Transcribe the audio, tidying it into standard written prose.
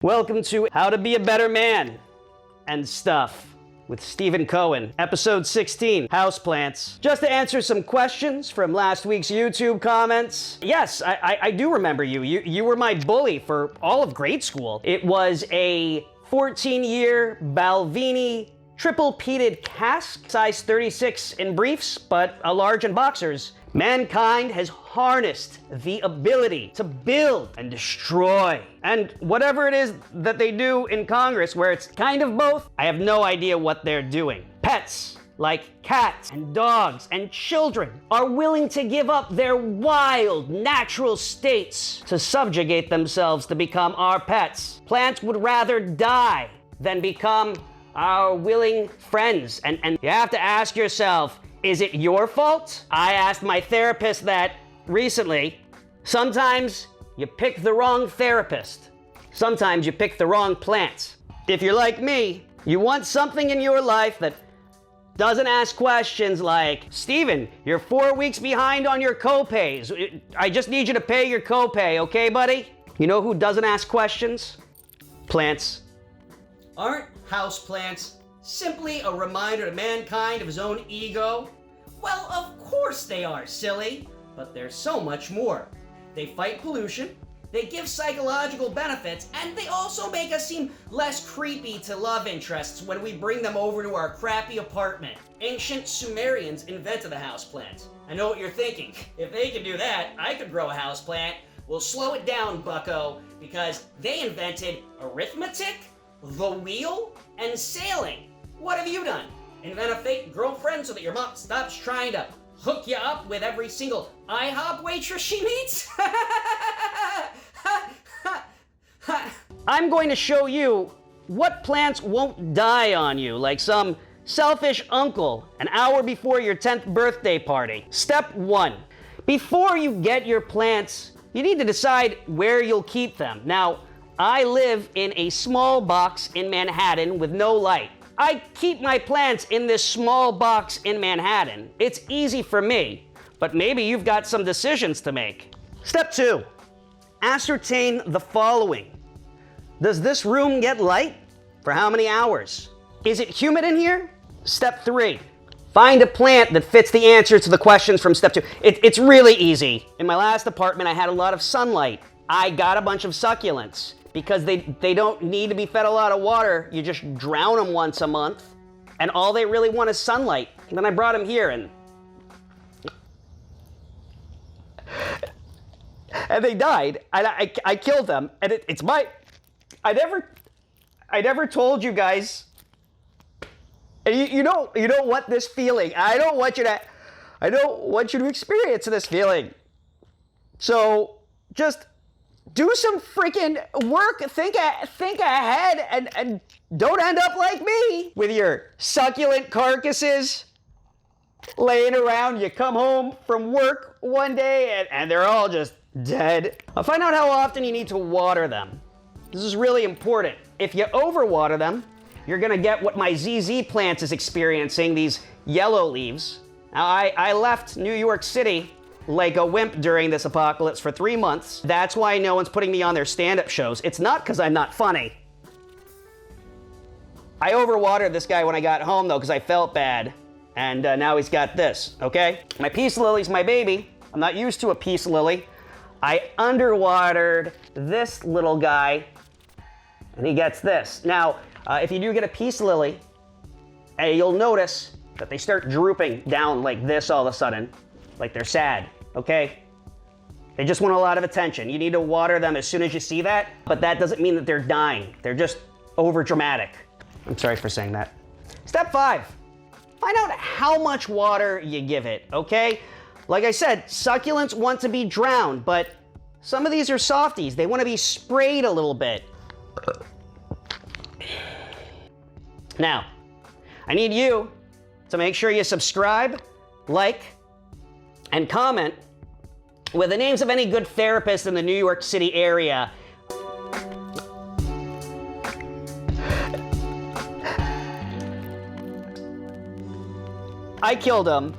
Welcome to How to Be a Better Man and Stuff with Steve Cohen, episode 16, Houseplants. Just to answer some questions from last week's YouTube comments. Yes, I do remember you. You were my bully for all of grade school. It was a 14-year Balvenie triple peated cask, size 36 in briefs, but a large in boxers. Mankind has harnessed the ability to build and destroy. And whatever it is that they do in Congress, where it's kind of both, I have no idea what they're doing. Pets, like cats and dogs and children, are willing to give up their wild, natural states to subjugate themselves to become our pets. Plants would rather die than become our willing friends. And you have to ask yourself, is it your fault? I asked my therapist that recently. Sometimes you pick the wrong therapist. Sometimes you pick the wrong plants. If you're like me, you want something in your life that doesn't ask questions like, Steven, you're 4 weeks behind on your co-pays. I just need you to pay your co-pay, okay, buddy? You know who doesn't ask questions? Plants. Aren't houseplants simply a reminder to mankind of his own ego? Well, of course they are, silly. But there's so much more. They fight pollution, they give psychological benefits, and they also make us seem less creepy to love interests when we bring them over to our crappy apartment. Ancient Sumerians invented the houseplant. I know what you're thinking. If they can do that, I could grow a houseplant. Well, slow it down, bucko, because they invented arithmetic, the wheel, and sailing. What have you done? Invent a fake girlfriend so that your mom stops trying to hook you up with every single IHOP waitress she meets? I'm going to show you what plants won't die on you, like some selfish uncle an hour before your 10th birthday party. Step 1. Before you get your plants, you need to decide where you'll keep them. Now, I live in a small box in Manhattan with no light. I keep my plants in this small box in Manhattan. It's easy for me, but maybe you've got some decisions to make. Step 2, ascertain the following. Does this room get light? For how many hours? Is it humid in here? Step 3, find a plant that fits the answer to the questions from step 2. It's really easy. In my last apartment, I had a lot of sunlight. I got a bunch of succulents. Because they don't need to be fed a lot of water. You just drown them once a month. And all they really want is sunlight. And then I brought them here and they died. I killed them. And it's my... I never told you guys. And you know what this feeling. I don't want you to experience this feeling. So just do some freaking work, think ahead, and don't end up like me with your succulent carcasses laying around. You come home from work one day and they're all just dead. I'll find out how often you need to water them. This is really important. If you overwater them, you're gonna get what my ZZ plant is experiencing, these yellow leaves. Now, I left New York City like a wimp during this apocalypse for 3 months. That's why no one's putting me on their stand-up shows. It's not because I'm not funny. I overwatered this guy when I got home, though, because I felt bad. And now he's got this, okay? My peace lily's my baby. I'm not used to a peace lily. I underwatered this little guy, and he gets this. Now, if you do get a peace lily, you'll notice that they start drooping down like this all of a sudden, like they're sad. Okay? They just want a lot of attention. You need to water them as soon as you see that, but that doesn't mean that they're dying. They're just over dramatic. I'm sorry for saying that. Step 5, find out how much water you give it, okay? Like I said, succulents want to be drowned, but some of these are softies. They want to be sprayed a little bit. Now, I need you to make sure you subscribe, like, and comment with the names of any good therapists in the New York City area. I killed them.